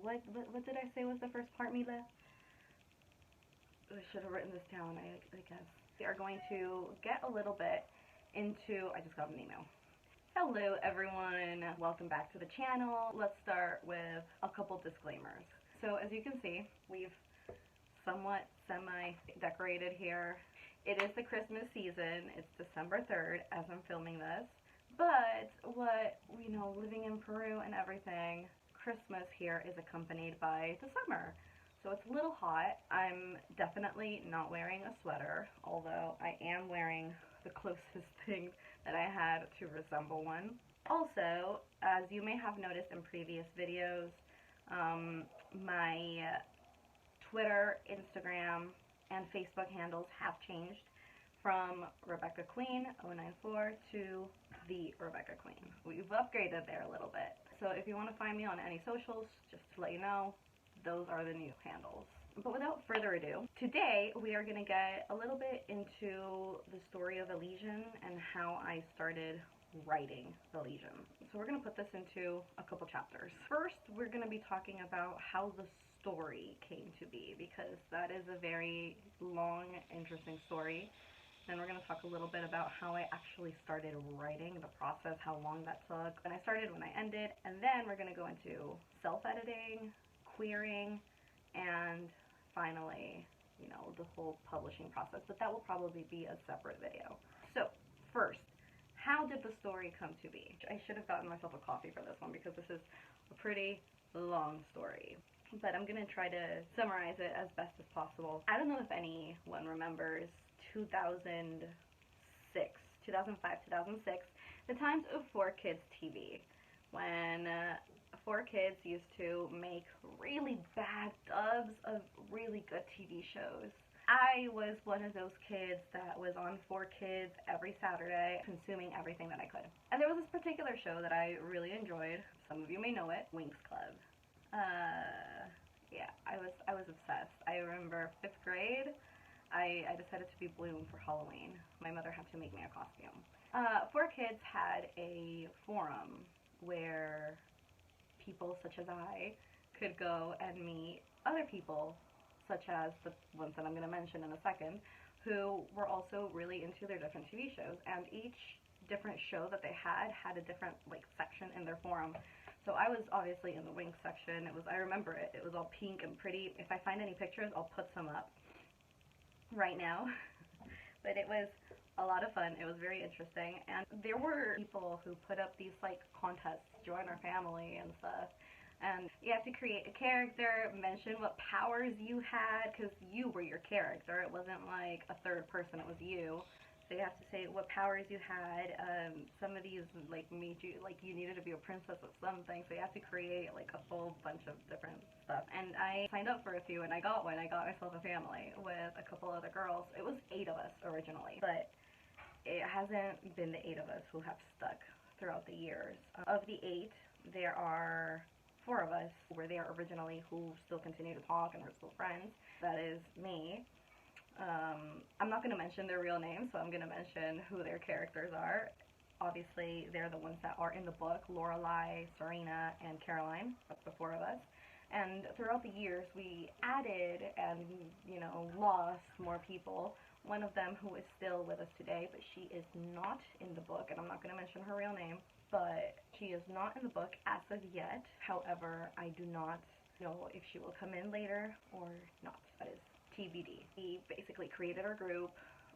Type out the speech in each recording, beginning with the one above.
What did I say was the first part, Mila? I should have written this down, I guess. We are going to get a little bit into, I just got an email. Hello everyone, welcome back to the channel. Let's start with a couple disclaimers. So as you can see, we've somewhat semi-decorated here. It is the Christmas season. It's December 3rd as I'm filming this. But living in Peru and everything, Christmas here is accompanied by the summer. So it's a little hot. I'm definitely not wearing a sweater, although I am wearing the closest thing that I had to resemble one. Also, as you may have noticed in previous videos, my Twitter, Instagram, and Facebook handles have changed from Rebecca Queen 094 to the Rebecca Queen. We've upgraded there a little bit. So if you want to find me on any socials, just to let you know, those are the new handles. But without further ado, today we are going to get a little bit into the story of Elysian and how I started writing Elysian. So we're going to put this into a couple chapters. First, we're going to be talking about how the story came to be, because that is a very long, interesting story. Then we're going to talk a little bit about how I actually started writing, the process, how long that took, when I started, when I ended, and then we're going to go into self-editing, querying, and finally, the whole publishing process. But that will probably be a separate video. So, first, how did the story come to be? I should have gotten myself a coffee for this one because this is a pretty long story. But I'm going to try to summarize it as best as possible. I don't know if anyone remembers 2005, 2006, the times of 4Kids TV, when 4Kids used to make really bad dubs of really good TV shows. I was one of those kids that was on 4Kids every Saturday, consuming everything that I could. And there was this particular show that I really enjoyed. Some of you may know it, Winx Club. Yeah, I was obsessed. I remember 5th grade, I decided to be Bloom for Halloween. My mother had to make me a costume. 4Kids had a forum where people such as I could go and meet other people, such as the ones that I'm going to mention in a second, who were also really into their different TV shows. And each different show that they had a different section in their forum. So I was obviously in the Winx section. I remember it. It was all pink and pretty. If I find any pictures, I'll put some up right now. But it was a lot of fun. It was very interesting. And there were people who put up these contests to join our family and stuff. And you have to create a character, mention what powers you had, because you were your character. It wasn't like a third person, it was you. So you have to say what powers you had. Some of these made you, you needed to be a princess of something, so you have to create a full bunch of different stuff. And I signed up for a few and I got one. I got myself a family with a couple other girls. It was 8 of us originally, but it hasn't been the 8 of us who have stuck throughout the years. Of the 8, there are 4 of us who were there originally who still continue to talk and we're still friends. That is me. I'm not going to mention their real names, so I'm going to mention who their characters are. Obviously, they're the ones that are in the book: Lorelai, Serena, and Caroline. That's the 4 of us. And throughout the years, we added and, lost more people. One of them who is still with us today, but she is not in the book, and I'm not going to mention her real name, but she is not in the book as of yet. However, I do not know if she will come in later or not. That is TBD. We basically created our group,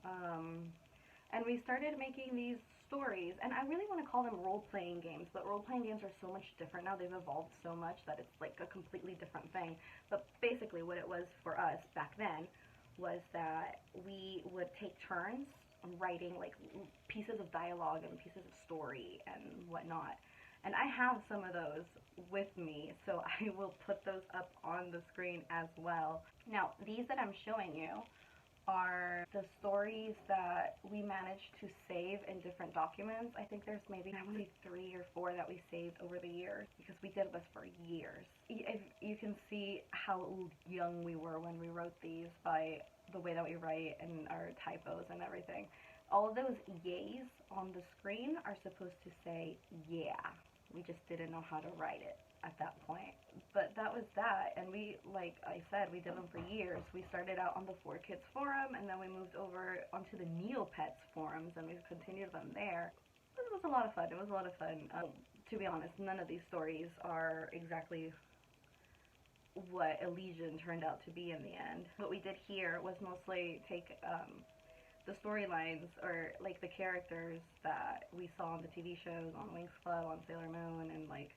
and we started making these stories, and I really want to call them role-playing games, but role-playing games are so much different now. They've evolved so much that it's a completely different thing. But basically what it was for us back then was that we would take turns writing pieces of dialogue and pieces of story and whatnot. And I have some of those with me, so I will put those up on the screen as well. Now, these that I'm showing you are the stories that we managed to save in different documents. I think there's maybe 3 or 4 that we saved over the years, because we did this for years. You can see how young we were when we wrote these by the way that we write and our typos and everything. All of those yays on the screen are supposed to say yeah. We just didn't know how to write it. at that point. But that was that, and we, like I said, we did them for years. We started out on the 4Kids forum, and then we moved over onto the Neopets forums, and we continued them there. It was a lot of fun. It was a lot of fun. To be honest, none of these stories are exactly what Elysian turned out to be in the end. What we did here was mostly take the storylines, or like the characters that we saw on the TV shows, on Winx Club, on Sailor Moon, and like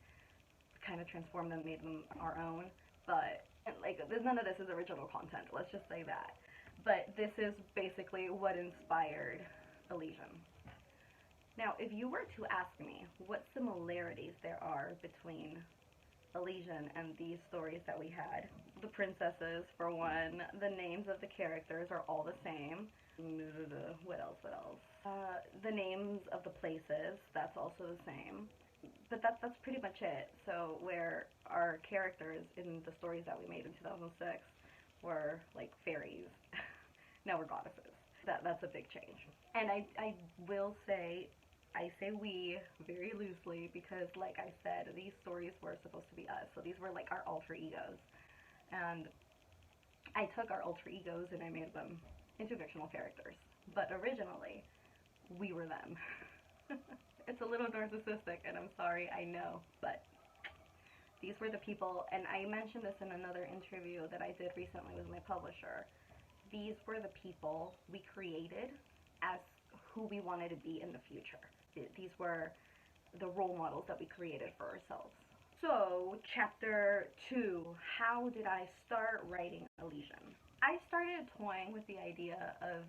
kind of transformed them, made them our own. But like, none of this is original content, let's just say that. But this is basically what inspired Elysian. Now, if you were to ask me what similarities there are between Elysian and these stories that we had, the princesses, for one, the names of the characters are all the same. What else? The names of the places, that's also the same. But that's pretty much it. So where our characters in the stories that we made in 2006 were like fairies, now we're goddesses. That's a big change. And I will say, I say we very loosely because, like I said, these stories were supposed to be us. So these were like our alter egos. And I took our alter egos and I made them into fictional characters. But originally, we were them. It's a little narcissistic, and I'm sorry, I know, but these were the people, and I mentioned this in another interview that I did recently with my publisher. These were the people we created as who we wanted to be in the future. These were the role models that we created for ourselves. So, chapter 2, how did I start writing Elysian? I started toying with the idea of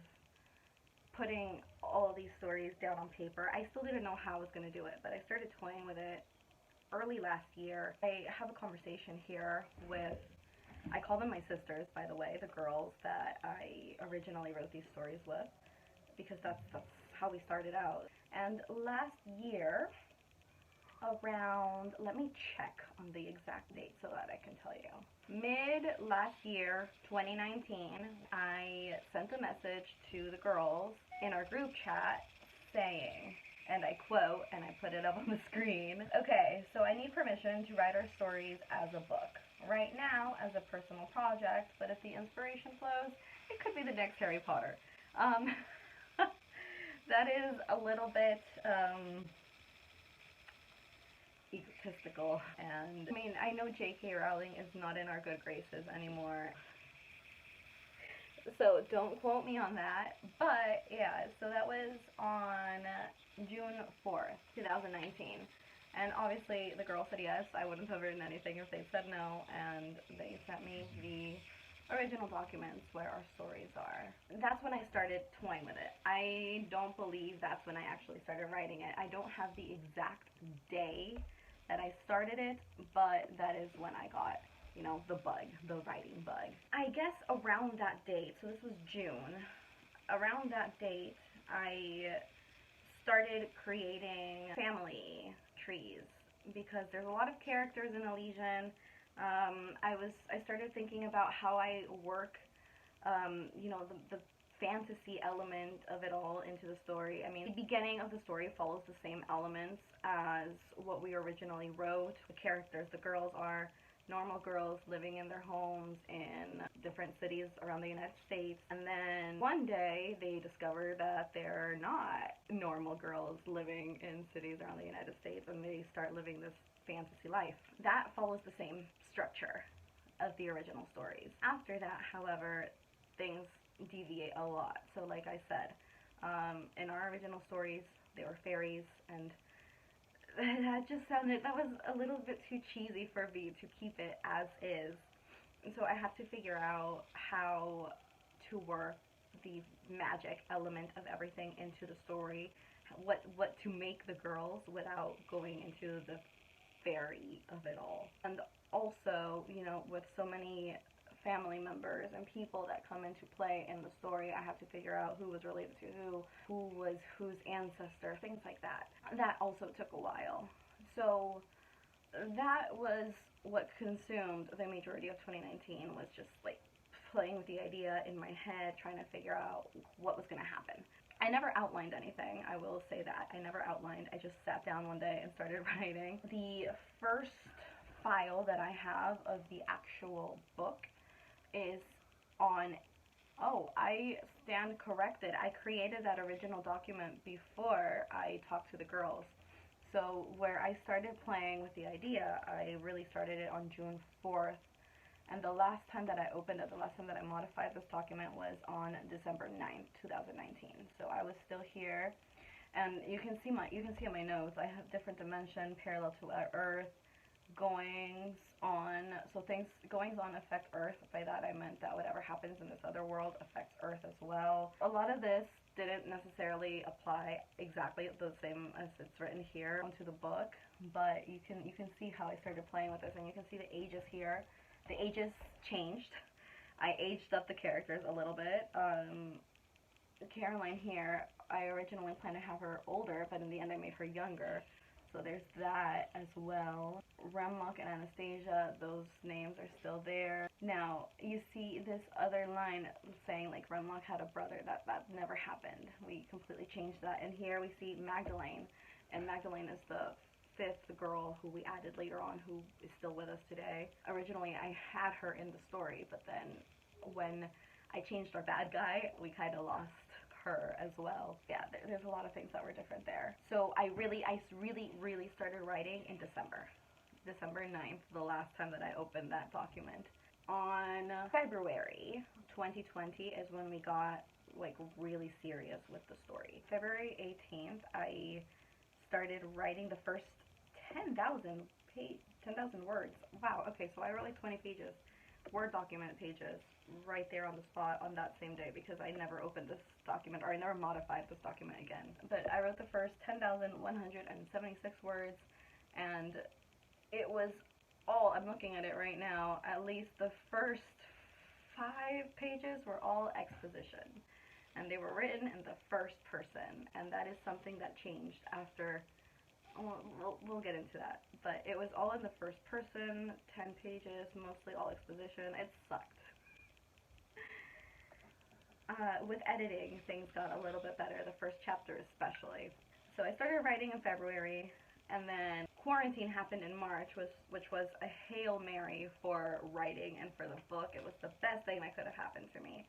putting all these stories down on paper. I still didn't know how I was going to do it, but I started toying with it early last year. I have a conversation here with, I call them my sisters, by the way, the girls that I originally wrote these stories with, because that's how we started out. And last year, around, let me check on the exact date so that I can tell you. Mid last year, 2019, I sent a message to the girls in our group chat saying, and I quote, and I put it up on the screen, okay, so I need permission to write our stories as a book. Right now, as a personal project, but if the inspiration flows, it could be the next Harry Potter. That is a little bit, egotistical, and I mean, I know J.K. Rowling is not in our good graces anymore, so don't quote me on that, but yeah, so that was on June 4th, 2019, and obviously the girl said yes. I wouldn't have written anything if they said no, and they sent me the original documents where our stories are. That's when I started toying with it. I don't believe that's when I actually started writing it. I don't have the exact day that I started it, but that is when I got, you know, the bug, the writing bug. I guess around that date, so this was June, around that date, I started creating family trees, because there's a lot of characters in Elysian. I started thinking about how I work, you know, the fantasy element of it all into the story. I mean, the beginning of the story follows the same elements as what we originally wrote. The characters, the girls, are normal girls living in their homes in different cities around the United States, and then one day they discover that they're not normal girls living in cities around the United States, and they start living this fantasy life. That follows the same structure of the original stories. After that, however, things deviate a lot. So like I said, in our original stories, they were fairies, and that was a little bit too cheesy for me to keep it as is. And so I have to figure out how to work the magic element of everything into the story, what to make the girls without going into the fairy of it all. And also, you know, with so many family members and people that come into play in the story, I have to figure out who was related to who was whose ancestor, things like that. That also took a while. So that was what consumed the majority of 2019, was just like playing with the idea in my head, trying to figure out what was going to happen. I never outlined anything, I will say that. I never outlined. I just sat down one day and started writing. The first file that I have of the actual book is on, oh, I stand corrected. I created that original document before I talked to the girls. So where I started playing with the idea, I really started it on June 4th. And the last time that I opened it, the last time that I modified this document was on December 9th, 2019. So I was still here. And you can see on my notes, I have different dimension parallel to our Earth, goings on. So goings on affect Earth. By that I meant that whatever happens in this other world affects Earth as well. A lot of this didn't necessarily apply exactly the same as it's written here onto the book, but you can see how I started playing with this, and you can see the ages here. The ages changed. I aged up the characters a little bit. Caroline here, I originally planned to have her older, but in the end I made her younger. So there's that as well. Remlock and Anastasia, those names are still there. Now, you see this other line saying like Remlock had a brother. That never happened. We completely changed that. And here we see Magdalene, and Magdalene is the fifth girl who we added later on, who is still with us today. Originally I had her in the story, but then when I changed our bad guy, we kind of lost her as well. Yeah, there's a lot of things that were different there. So I really started writing in December 9th, the last time that I opened that document. On February 2020 is when we got like really serious with the story. February 18th, I started writing the first 10,000 words. Wow, okay, so I wrote like 20 pages, Word document pages, right there on the spot on that same day, because I never opened this document, or I never modified this document again. But I wrote the first 10,176 words, and it was all, I'm looking at it right now, at least the first 5 pages were all exposition. And they were written in the first person, and that is something that changed after. We'll get into that, but it was all in the first person, 10 pages, mostly all exposition. It sucked. With editing, things got a little bit better, the first chapter especially. So I started writing in February, and then quarantine happened in March, which was a Hail Mary for writing and for the book. It was the best thing that could have happened to me,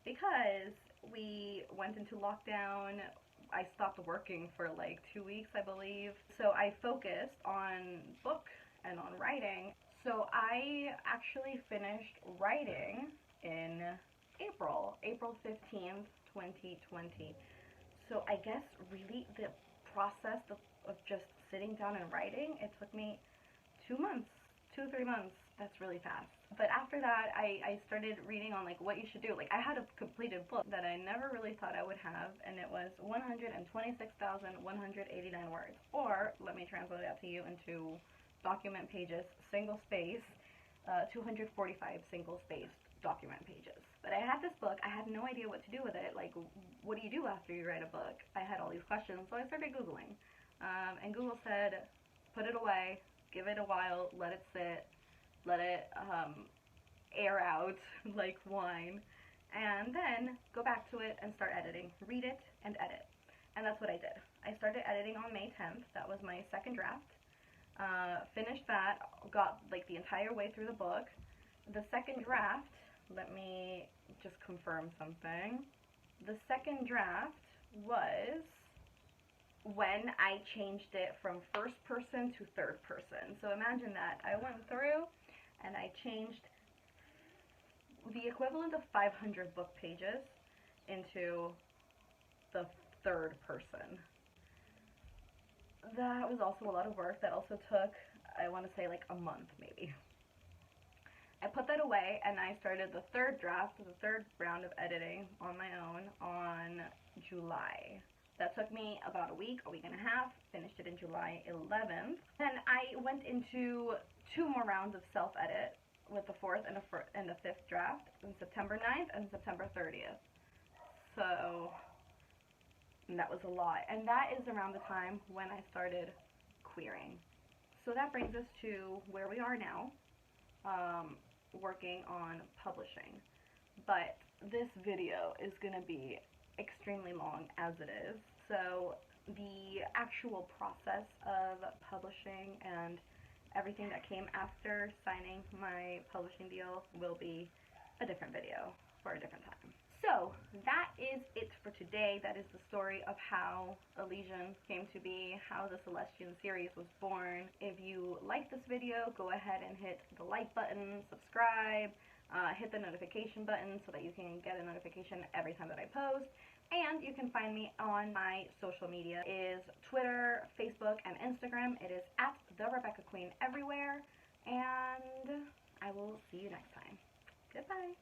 because we went into lockdown. I stopped working for like 2 weeks, I believe. So I focused on book and on writing. So I actually finished writing in April 15th, 2020. So I guess really the process of just sitting down and writing, it took me 2 months, 2-3 months. That's really fast. But after that, I started reading on like what you should do. Like I had a completed book that I never really thought I would have, and it was 126,189 words. Or let me translate that to you into document pages, single space, 245 single spaced document pages. But I had this book, I had no idea what to do with it. Like, what do you do after you write a book? I had all these questions, so I started Googling. And Google said, put it away, give it a while, let it sit, let it air out like wine, and then go back to it and start editing. Read it and edit. And that's what I did. I started editing on May 10th. That was my second draft. Finished that, got like the entire way through the book. The second draft, let me just confirm something. The second draft was when I changed it from first person to third person. So imagine that. I went through and I changed the equivalent of 500 book pages into the third person. That was also a lot of work. That also took, I want to say, like a month maybe. I put that away and I started the third draft, the third round of editing on my own on July. That took me about a week and a half, finished it in July 11th. Then I went into 2 more rounds of self-edit with the 4th and the 5th draft on September 9th and September 30th. So that was a lot. And that is around the time when I started querying. So that brings us to where we are now, working on publishing. But this video is going to be extremely long as it is. So the actual process of publishing and Everything that came after signing my publishing deal will be a different video for a different time. So that is it for today. That is the story of how Elysian came to be, how the Elysian series was born. If you like this video, go ahead and hit the like button, subscribe, hit the notification button so that you can get a notification every time that I post. And you can find me on my social media. It is Twitter, Facebook, and Instagram. It is at @TheRebeccaQueen everywhere. And I will see you next time. Goodbye.